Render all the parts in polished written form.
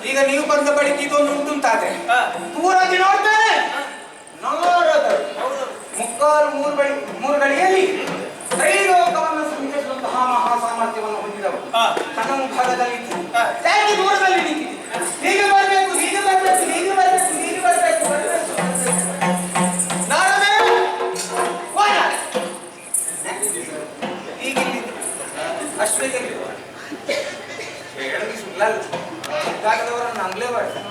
ಈಗ ನೀವು ಬಂದ ಬಳಿಕ ಇದೊಂದು ಉಂಟುಂತಾದ್ರೆ ದೂರಕ್ಕೆ ನೋಡ್ತೇನೆ ಮುಕ್ಕಾಲು ಮೂರು ಗಳಿಗೆಯಲ್ಲಿ ತ್ರೈಲೋಕವನ್ನು ಸಂಚರಿಸುವಂತಹ ಮಹಾ ಸಾಮರ್ಥ್ಯವನ್ನು ಹೊಂದಿದವರು ತನ್ನ ಮುಂಭಾಗದಲ್ಲಿ ಯಾಕೆ ದೂರದಲ್ಲಿ ನಿಂತಿದೆ ಹೀಗೆ ಬರಬೇಕು ಹೀಗೆ ಬರಬೇಕು ಹೀಗೆ ಬರಬೇಕು ಹೀಗೆ ಬರಬೇಕು ಅಶ್ವಗೆ ಸುಳ್ಳವರನ್ನು ನಂಬಲೇಬಾರ್ದು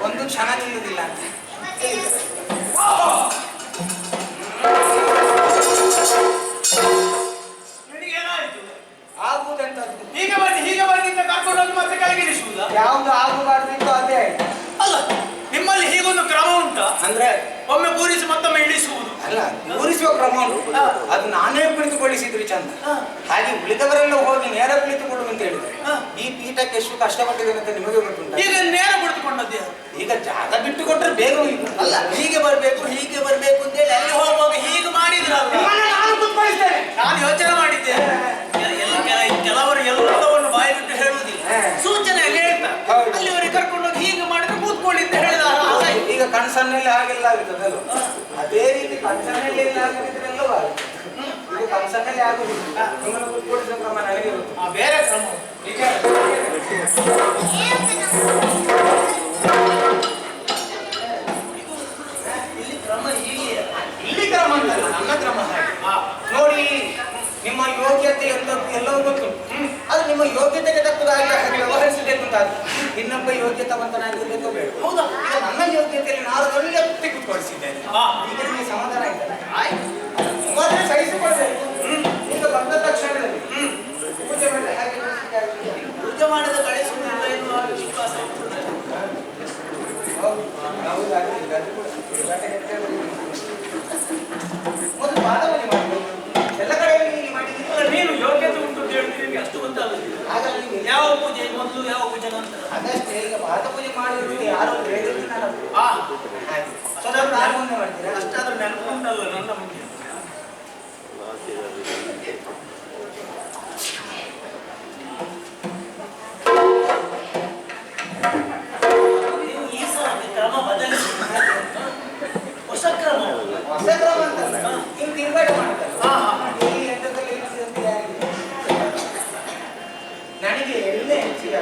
ಒಂದು ಕ್ಷಣ ನಿಲ್ಲುವುದಿಲ್ಲ ಅಂತ ಆಗುವುದಂತದ್ದು ಹೀಗೆ ಬನ್ನಿ ಕರ್ಕೊಂಡು ಮತ್ತೆ ಕೆಳಗಿಳಿಸುವುದಾ ಯಾವುದು ಆಗಬಾರ್ದಿತ್ತು ಅದೇ ಅಲ್ಲ ನಿಮ್ಮಲ್ಲಿ ಹೀಗೊಂದು ಕ್ರಮ ಉಂಟಾ ಅಂದ್ರೆ ಒಮ್ಮೆ ಪೂರಿಸಿ ಮತ್ತೊಮ್ಮೆ ಇಳಿಸುವುದು ಅಲ್ಲ ಪೂರಿಸುವ ಕ್ರಮ ಉಂಟು ಅದು ನಾನೇ ಕುಳಿತುಕೊಳ್ಳಿಸಿದ್ರು ಚಂದ ಹಾಗೆ ಉಳಿದವರೆಲ್ಲ ಹೋಗಿ ನೇರ ಕುಳಿತುಕೊಳ್ಳು ಅಂತ ಹೇಳಿದ್ರೆ ಈ ಪೀಠಕ್ಕೆ ಎಷ್ಟು ಕಷ್ಟಪಟ್ಟಿದ್ದೇನೆ ಅಂತ ನಿಮಗೆ ಗೊತ್ತುಂಟು ಈಗ ನೇರ ಕುಳಿತುಕೊಂಡದ್ದೇ ಈಗ ಜಾಗ ಬಿಟ್ಟು ಕೊಟ್ಟರೆ ಬೇಗ ಅಲ್ಲ ಹೀಗೆ ಬರಬೇಕು ಅಂತ ಹೇಳಿ ಅಲ್ಲಿ ಹೋಗುವಾಗ ಹೀಗೆ ಮಾಡಿದ್ರಲ್ಲ ನಾನು ಕುತ್ಕೊಳಿಸ್ತೇನೆ ನಾನು ಯೋಚನೆ ಮಾಡಿದ್ದೇನೆ ಕೆಲವರು ಎಲ್ಲವನ್ನು ಬಾಯಿ ಬಿಟ್ಟು ಹೇಳುವುದಿಲ್ಲ ಸೂಚನೆ ಹೇಳ್ತಾ ಅಲ್ಲಿವರೆಗೆ ಕರ್ಕೊಂಡೋಗಿ ಹೀಗೆ ಮಾಡಿದ್ರೆ ಕೂತ್ಕೊಳ್ಳಿ ಅಂತ ಹೇಳಿದ ಈಗ ಕನಸನ್ನೆಲ್ಲ ಹಾಗೆಲ್ಲ ಆಗುತ್ತದಲ್ಲ ಅದೇ ರೀತಿ ಕನಸನ್ನೆಲ್ಲ ಎಲ್ಲ ಆಗಿದ್ರೆಲ್ಲವೂ ಆಗುತ್ತೆ ಇದು ಕನಸನ್ನೆಲ್ಲ ಆಗುದಿಲ್ಲ ನಿಮ್ಮನ್ನು ಕೂತ್ಕೊಳಿಸುವ ಕ್ರಮ ನನಗೆ ಗೊತ್ತು ಬೇರೆ ಕ್ರಮ ಇಲ್ಲಿ ಕ್ರಮ ಇಲ್ಲಿ ಕ್ರಮ ಅಂತಲ್ಲ ನನ್ನ ಕ್ರಮ ಹಾಗೆ ನೋಡಿ ನಿಮ್ಮ ಯೋಗ್ಯತೆ ಎಲ್ಲವೂ ಗೊತ್ತು ಅದು ನಿಮ್ಮ ಯೋಗ್ಯತೆಗೆ ತಕ್ಕದಾಗಿ ಹಾಗೆ ವ್ಯವಹರಿಸಬೇಕು ಅಂತ ಇನ್ನೊಬ್ಬ ಯೋಗ್ಯತವಂತನಾಗಿರ್ಬೇಕು ಬೇಡ ಹೌದಾ ನನ್ನ ಯೋಗ್ಯತೆಯಲ್ಲಿ ನಾನು ಒಳ್ಳೆ ವೃತ್ತಿ ಕೂತ್ಕೊಳಿಸಿದ್ದೇನೆ ಈಗ ನಿಮಗೆ ಸಮಾಧಾನ ಇದ್ದಾರೆ ಆಯ್ತು ಸಹಿಸಿಕೊಳ್ಬೇಕು ಈಗ ಬಂದ ತಕ್ಷಣದಲ್ಲಿ ಪೂಜೆ ಮಾಡಿದ ಹಾಗೆ ಪೂಜೆ ಮಾಡಿದ ಕಳಿಸುವುದಿಲ್ಲ ಎನ್ನುವ ವಿಶ್ವಾಸ ಒಂದು ಪಾದವನ್ನೇ ಮಾಡಬೇಕು ಎಲ್ಲ ಕಡೆಯಲ್ಲಿ ನೀನು ಯೋಗ್ಯತೆ ಉಂಟು ಅಂತ ಹೇಳ್ತೀವಿ ಅಷ್ಟು ಗೊತ್ತಾಗುತ್ತೆ ಹಾಗಾಗಿ ಯಾವ ಪೂಜೆ ಮೊದಲು ಯಾವ ಪೂಜೆ ನಂತರ ಅದಷ್ಟೇ ಈಗ ಪಾದ ಪೂಜೆ ಮಾಡಿದ್ರೆ ಯಾರು ಹೇಳಿದ್ರೆ ನಾನು ಮುಂದೆ ಮಾಡ್ತೀರಾ ಅಷ್ಟಾದ್ರೂ ನೆನಪು ಉಂಟಲ್ಲ ನನ್ನ ಮುಂದೆ ಈ ಸಲ ಕ್ರಮ ಬದಲಿಸಿ ಹೊಸ ಕ್ರಮ ಅಂತಲ್ಲ ನೀವು ತಿರುಗಾಟ ಮಾಡ್ತಾರೆ ನನಗೆ ಎಲ್ಲೇ ಹೆಚ್ಚಿಗೆ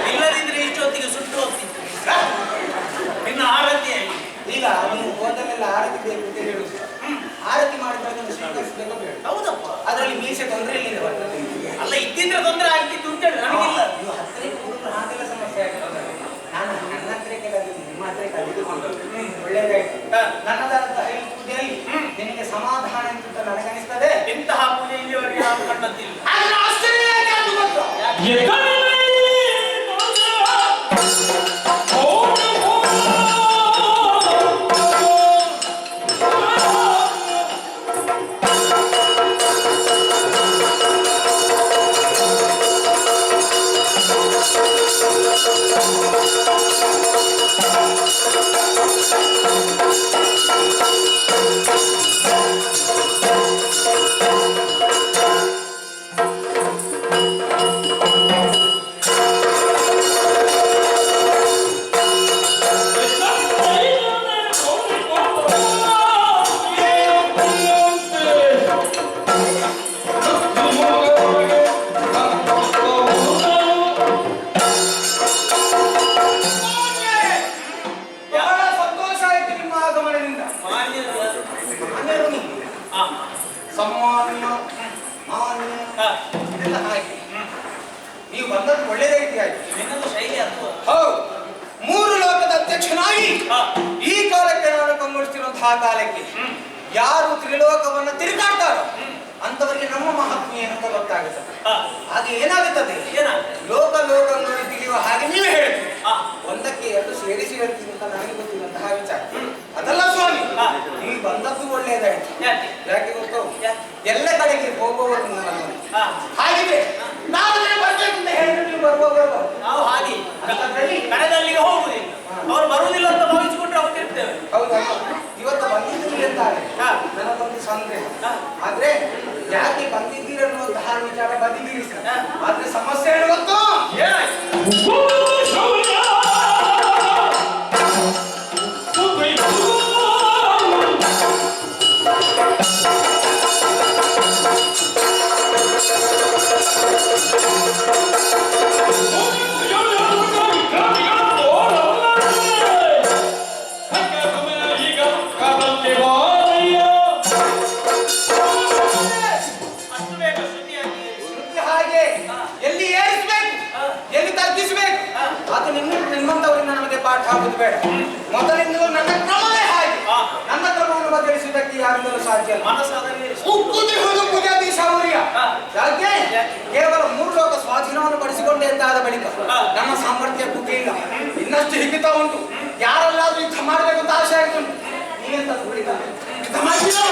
ಇಲ್ಲದಿದ್ರೆ ಇಷ್ಟೊತ್ತಿಗೆ ಸುಟ್ಟು ಹೋಗ್ತಿತ್ತು ಇನ್ನು ಆರತಿ ಈಗ ನೀವು ಹೋದಲ್ಲೆಲ್ಲ ಆರತಿ ಬೇಕು ಅಂತ ಹೇಳುದು ಆರತಿ ಮಾಡಿದಾಗ ಸ್ವೀಕರಿಸಬೇಕು ಬೇಡ ಹೌದಪ್ಪ ಅದರಲ್ಲಿ ಮೀಸೆ ತೊಂದರೆ ಇಲ್ಲಿಂದ ಬರ್ತದೆ ಅಲ್ಲ ಇದ್ದಿದ್ರೆ ತೊಂದರೆ ಆಗ್ತಿತ್ತು ಅಂತ ಹೇಳಿ ನನಗಿಲ್ಲ ನೀವು ಹತ್ತಿರ ಹಾಗೆಲ್ಲ ಸಮಸ್ಯೆ ಆಗ್ತದೆ ನಾನು ನನ್ನ ಹತ್ತಿರಕ್ಕೆ ನಿಮ್ಮ ಹತ್ತಿರ ಕಲಿದುಕೊಂಡು ಒಳ್ಳೆಯದಾಯ್ತು ನನ್ನದಾದಂತ ಐದು ಪೂಜೆಯಲ್ಲಿ ನಿನಗೆ ಸಮಾಧಾನ ಅಂತ ನನಗನಿಸ್ತದೆ ಇಂತಹ ಪೂಜೆ ಇಲ್ಲಿವರೆಗೆ ನಾನು ಕಂಡದ್ದಿಲ್ಲ ಸಮ್ಮಾನ್ಯ ಮಾನ್ಯ ಇದೆಲ್ಲ ಹಾಗೆ ನೀವು ಬಂದದ್ದು ಒಳ್ಳೆಯ ರೀತಿ ಆಯ್ತು. ನಿನ್ನದು ಶೈಲಿ ಅದು. ಹೌದು, ಮೂರು ಲೋಕದ ಅಧ್ಯಕ್ಷನಾಗಿ ಈ ಕಾಲಕ್ಕೆ ನಾನು ಕಂಗೊಳಿಸ್ತಿರುವಂತಹ ಕಾಲಕ್ಕೆ ಯಾರು ತ್ರಿಲೋಕವನ್ನ ತಿರುಗಾಡ್ತಾರೋ ಅಂತವರಿಗೆ ನಮ್ಮ ಮಹಾತ್ಮೆ ಏನಂತ ಗೊತ್ತಾಗುತ್ತದೆ. ಹಾಗೆ ಏನಾಗುತ್ತದೆ, ಲೋಕ ಲೋಕಗಳನ್ನು ತಿಳಿಯುವ ಹಾಗೆ ನೀವು ಹೇಳ್ತೀವಿ. ಒಂದಕ್ಕೆ ಎರಡು ಸೇರಿಸಿ ಹೇಳ್ತೀನಿ ಅಂತ ನನಗೆ ಗೊತ್ತಿರುವಂತಹ ವಿಚಾರ ಅದಲ್ಲ ಸ್ವಾಮಿ. ನೀವು ಬಂದದ್ದು ಒಳ್ಳೆಯದಾಯ್ತು. ಯಾಕೆ ಗೊತ್ತು, ಎಲ್ಲ ಕಡೆಗೆ ಹೋಗುವವರು ಹಾಗಿದೆ. ನಾವು ಬರ್ಬೇಕು ಅಂತ ಹೇಳಿದ್ರೆ ನೀವು ಬರ್ಬೋದು. ನಾವು ಹಾಗೆ ಕಣದಲ್ಲಿಗೆ ಹೋಗುದಿಲ್ಲ, ಅವ್ರು ಬರುವುದಿಲ್ಲ ಅಂತ ಭಾವಿಸಿಕೊಂಡ್ರೆ ಹೋಗ್ತಿರ್ತೇವೆ. ಹೌದಾ, ಇವತ್ತು ಬಂದಿದ್ದೀರಿ ಅಂತಾರೆ ನನಗೊಂದು ಸಂದೇಹ. ಆದ್ರೆ ಯಾಕೆ ಬಂದಿದ್ದೀರಿ ಅನ್ನುವಂತಹ ವಿಚಾರ ಬಂದಿದ್ದೀರಿ ಸರ್. ಆದ್ರೆ ಸಮಸ್ಯೆ ಏನು ಗೊತ್ತು, ನಿಮ್ಮಂತವರಿಂದ ನಮಗೆ ಪಾಠ ಆಗುದು ಬೇಡ. ಮೊದಲಿಂದಲೂ ನನ್ನ ಕ್ರಮವೇ ಹಾಗೆ. ನನ್ನ ಕ್ರಮವನ್ನು ಬದಲಿಸುವುದಕ್ಕೆ ಯಾರಿಂದಲೂ ಸಾಧ್ಯ ಇಲ್ಲ. ಶೌರ್ಯ ಯಾಕೆ ಕೇವಲ ಮೂರು ಲೋಕ ಸ್ವಾಧೀನವನ್ನು ಪಡಿಸಿಕೊಂಡೆ ಅಂತಾದ ಬಳಿಕ ನಮ್ಮ ಸಾಮರ್ಥ್ಯ ಕುಗ್ಗಿ ಇಲ್ಲ, ಇನ್ನಷ್ಟು ಹಿಗ್ಗುತ್ತಾ ಉಂಟು. ಯಾರೆಲ್ಲಾದ್ರೂ ಯುದ್ಧ ಮಾಡಬೇಕು ಅಂತ ಆಸೆ ಆಗುತ್ತುಂಟು. ನೀವೆಂತ ಯುದ್ಧ ಮಾಡ್ತೀರಾ?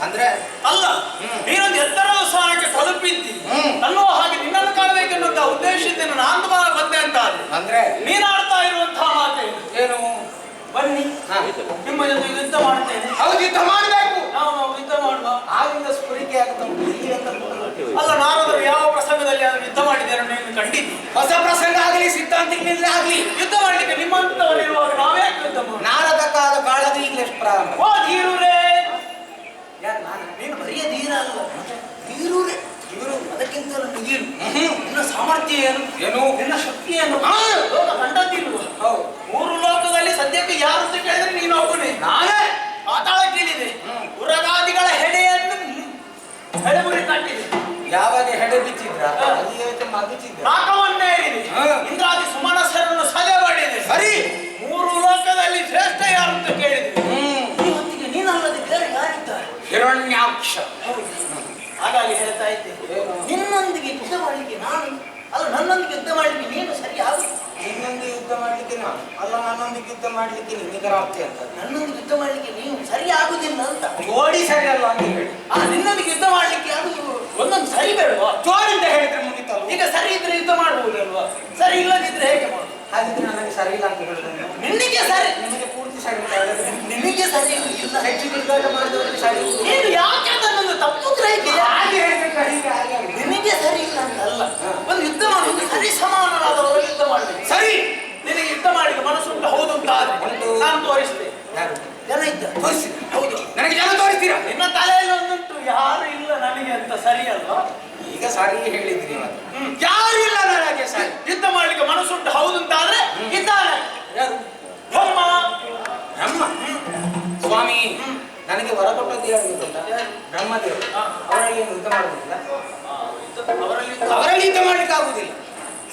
ಅಂದ್ರೆ ಅಲ್ಲ, ನೀನೊಂದು ಎತ್ತರದ ಸ್ಥಾನಕ್ಕೆ ತಲುಪಿದ್ದಿ ಅನ್ನುವ ಹಾಗೆ ನಿನ್ನನ್ನು ಕಾಣಬೇಕೆನ್ನುವಂತ ಉದ್ದೇಶದಿಂದ ನಾನು ಬಂದೆ ಅಂತ ಅಂದ್ರೆ ನೀನು ಆಡ್ತಾ ಇರುವಂತಹ ಮಾತೆ ಏನು? ಬನ್ನಿ ನಿಮ್ಮ ಜೊತೆ ಯುದ್ಧ ಮಾಡ್ತೇನೆ. ಹೌದು, ಯುದ್ಧ ಮಾಡಬೇಕು. ನಾವು ಯುದ್ಧ ಮಾಡುವ ಆಗಿಂದ ಸ್ಫುರಿಕೆ ಅಲ್ಲ, ನಾರದರು ಯಾವ ಪ್ರಸಂಗದಲ್ಲಿ ಯುದ್ಧ ಮಾಡಿದ್ದಾರೆ ನೀನು ಕಂಡಿದ್ದಿ? ಹೊಸ ಪ್ರಸಂಗ ಆಗಲಿ, ಸಿದ್ಧಾಂತಗಳಲ್ಲಿ ಆಗಲಿ ಯುದ್ಧ ಮಾಡ್ಲಿಕ್ಕೆ ನಿಮ್ಮಂತವರಿರುವಾಗ ನಾವೇ ಯುದ್ಧ ಮಾಡುವ? ನಾರದ ಕಾಲದ ಈಗಲೇ ಪ್ರಾರಂಭ. ಓ ಧೀರುರೇ, ಯಾರು ನಾನು? ನೀನು ಬರಿಯ ಧೀರ ಅಲ್ಲ, ಧೀರುರೇ. ಇವರು ಅದಕ್ಕಿಂತಲೂ ಮಿಗಿಲು. ನಿನ್ನ ಸಾಮರ್ಥ್ಯ ಏನು, ಏನು ನಿನ್ನ ಶಕ್ತಿ ಏನು ಲೋಕ ಕಂಡದ್ದಿಲ್ವ? ಹೌದು, ಮೂರು ಲೋಕದಲ್ಲಿ ಸದ್ಯಕ್ಕೆ ಯಾರು ಅಂತ ಕೇಳಿದ್ರೆ ನೀನು ಒಬ್ಬನೇ. ನಾನೇ ಪಾತಾಳಕ್ಕಿಳಿದೆ, ಉರಗಾದಿಗಳ ಹೆಡೆಯನ್ನು ಹೆಡೆಗುರಿ ಕಟ್ಟಿದೆ. ಯಾವಾಗ ಹೆಡೆ ಬಿಚ್ಚಿದ್ರ ಮಗುಚಿದ್ರ ನಾಕವನ್ನೇ ಏರಿದೆ, ಇಂದ್ರಾದಿ ಸುಮನಸರನ್ನು ಸದೆ ಮಾಡಿದೆ. ಸರಿ, ಮೂರು ಲೋಕದ ಅಲ್ಲ ನನ್ನೊಂದಿಗೆ ಯುದ್ಧ ಮಾಡ್ಲಿಕ್ಕೆ ನಿನಗೆ ಆಗ್ತಿ ಅಂತ. ನನ್ನೊಂದಿಗೆ ಯುದ್ಧ ಮಾಡ್ಲಿಕ್ಕೆ ನೀವು ಸರಿ ಆಗುದಿಲ್ಲ ಅಂತ. ಜೋಡಿ ಸರಿ ಅಲ್ಲ ಅಂತ ಹೇಳಿ. ನಿನ್ನೊಂದಿಗೆ ಯುದ್ಧ ಮಾಡ್ಲಿಕ್ಕೆ ಅದು ಒಂದೊಂದು ಸರಿ ಬೇಡವಾ? ಜೋಡಿ ಅಂತ ಹೇಳಿದ್ರೆ ಮುಗಿತಲ್ಲ. ಈಗ ಸರಿ ಇದ್ರೆ ಯುದ್ಧ ಮಾಡಬಹುದಲ್ವಾ? ಸರಿ ಇಲ್ಲದಿದ್ರೆ ಹೇಗೆ ಮಾಡುದು? ಹಾಗಿದ್ರೆ ನನಗೆ ಸರಿ ಇಲ್ಲ ಅಂತ ಹೇಳಿದ್ರೆ ನಿನಗೆ ಸರಿ, ನಿಮಗೆ ಪೂರ್ತಿ ಸರಿ ಇಲ್ಲ. ನಿನಗೆ ಸರಿ ಇಲ್ಲ. ಹೆಚ್ಚು ಕಿಡಿದಾಟ ಮಾಡಿದವರಿಗೆ ಸರಿ. ನೀನು ಯಾಕೆ ಅದನ್ನು ತಪ್ಪು ಗ್ರಹಿಕೆ? ಹಾಗೆ ಹೇಳ್ಬೇಕು, ಹೀಗೆ ಹಾಗೆ. ನಿನಗೆ ಸರಿ ಇಲ್ಲ ಅಂತ ಅಲ್ಲ. ಒಂದು ಯುದ್ಧ ಮಾಡುವುದು ಸರಿ ಸಮಾನರಾದವರು ಯುದ್ಧ ಮಾಡಬೇಕು. ಸರಿ, ನಿನಗೆ ಯುದ್ಧ ಮಾಡಿದ ಮನಸ್ಸುಂಟು ಹೌದು ಅಂತ ಆದ್ರೆ ನಾನು ತೋರಿಸ್ತೇನೆ. ಯಾರು ಜನ ಇದ್ದ ತೋರಿಸಿ. ಹೌದು, ನನಗೆ ಜನ ತೋರಿಸ್ತೀರಾ? ನಿನ್ನ ತಲೆಯಲ್ಲಿ ಒಂದುಂಟು ಯಾರು ಇಲ್ಲ ನನಗೆ ಅಂತ, ಸರಿ ಅಲ್ವಾ? ಈಗ ಸರಿ ಹೇಳಿದ್ರಿ ಮತ್ತೆ. ಯಾರು ಇಲ್ಲ ನನಗೆ ಸರಿ. ಯುದ್ಧ ಮಾಡ್ಲಿಕ್ಕೆ ಮನಸ್ಸುಂಟು ಹೌದು ಅಂತ ಆದ್ರೆ ಇದ್ದಾನೆ. ಯಾರು? ಬ್ರಹ್ಮ. ಬ್ರಹ್ಮ ಸ್ವಾಮಿ ನನಗೆ ವರ ಕೊಟ್ಟದ್ದು ಯಾರು ಗೊತ್ತಿಲ್ಲ? ಬ್ರಹ್ಮದೇವರು. ಅವರಲ್ಲಿ ಏನು ಯುದ್ಧ ಮಾಡುವುದಿಲ್ಲ. ಅವರಲ್ಲಿ ಯುದ್ಧ ಮಾಡ್ಲಿಕ್ಕೆ ಆಗುದಿಲ್ಲ.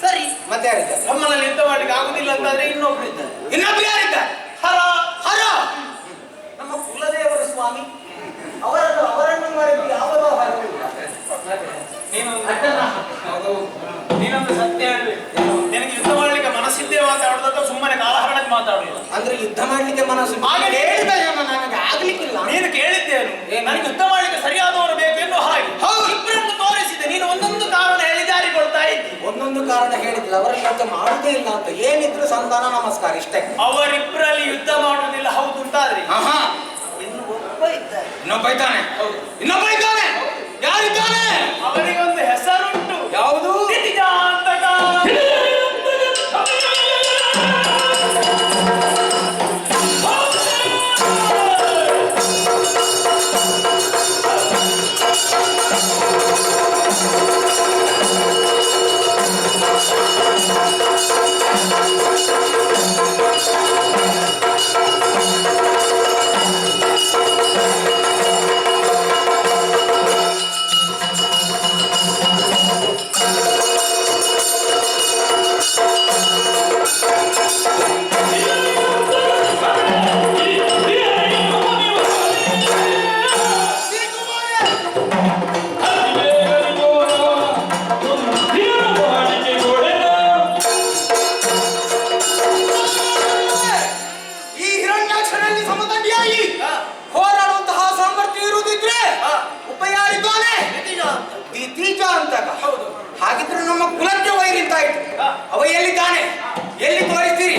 ಸರಿ, ಮತ್ತೆ ಯಾರಿದ್ದಾರೆ? ಬ್ರಹ್ಮನಲ್ಲಿ ಯುದ್ಧ ಮಾಡ್ಲಿಕ್ಕೆ ಆಗುದಿಲ್ಲ ಅಂತಂದ್ರೆ ಇನ್ನೊಬ್ರು ಇದ್ದಾರೆ. ಇನ್ನೊಬ್ರು ಯಾರಿದ್ದಾರೆ? ಹರ. ಹರ ನಮ್ಮ ಕುಲದೇವರು ಸ್ವಾಮಿ. ಅವರನ್ನು ಮರೆತು ಯಾವುದೋ ಹರವಿಲ್ಲ. ನೀನೊಂದು ಸತ್ಯ ಹೇಳ್ಬೇಕು. ನಿನಗೆ ಯುದ್ಧ ಮಾಡ್ಲಿಕ್ಕೆ ಮನಸ್ಸಿದ್ದೇ ಮಾತಾಡುದ ಸುಮ್ಮನೆ ಕಾಲಹರಣಕ್ಕೆ ಮಾತಾಡುದು. ಅಂದ್ರೆ ಯುದ್ಧ ಮಾಡ್ಲಿಕ್ಕೆ ಮನಸ್ಸು ಹಾಗೆ ಹೇಳಿದ ನನಗೆ ಆಗ್ಲಿಕ್ಕಿಲ್ಲ. ನೀನು ಕೇಳಿದ್ದೇನು? ನನಗೆ ಯುದ್ಧ ಮಾಡ್ಲಿಕ್ಕೆ ಸರಿಯಾದವರು ಬೇಕೆನ್ನು ಹಾಗೆ ಇಬ್ಬರನ್ನು ತೋರಿಸಿದೆ. ನೀನು ಒಂದೊಂದು ಕಾರಣ ಹೇಳಿ ಜಾರಿಕೊಳ್ತಾ ಇದ್ದಿ. ಒಂದೊಂದು ಕಾರಣ ಹೇಳಿದ್ದಿಲ್ಲ. ಅವರಲ್ಲಿ ಯುದ್ಧ ಮಾಡುವುದೇ ಇಲ್ಲ ಅಂತ. ಏನಿದ್ರು ಸಂಧಾನ ನಮಸ್ಕಾರ ಇಷ್ಟೇ. ಅವರಿಬ್ಬರಲ್ಲಿ ಯುದ್ಧ ಮಾಡುವುದಿಲ್ಲ ಹೌದು ಅಂತಾದ್ರೆ ಇನ್ನು ಒಬ್ಬ ಇದ್ದಾರೆ. ಇನ್ನೊಬ್ಬ ಇದ್ದಾನೆ. ಇನ್ನೊಬ್ಬ ಇದ್ದಾನೆ. ಯಾರಿದ್ದಾನೆ? ಅವನಿಗೊಂದು ಹೆಸರುಂಟು. ಯಾವುದು? ದಿತಿಜಾಂತಕ. ಹೋರಾಡುವಂತಹ ಸಾಮರ್ಥ್ಯ ಇರುವುದಿದ್ರೆ ಒಬ್ಬ ಯಾರಿದ್ದಾನೆ? ದಿತಿಜ ಅಂತ. ಹೌದು. ಹಾಗಿದ್ರೆ ನಮ್ಮ ಕುಲಕ್ಕೆ ವೈರಿಂತಾಯ್ತು. ಅವ ಎಲ್ಲಿದ್ದಾನೆ? ಎಲ್ಲಿ ತೋರಿಸ್ತೀರಿ?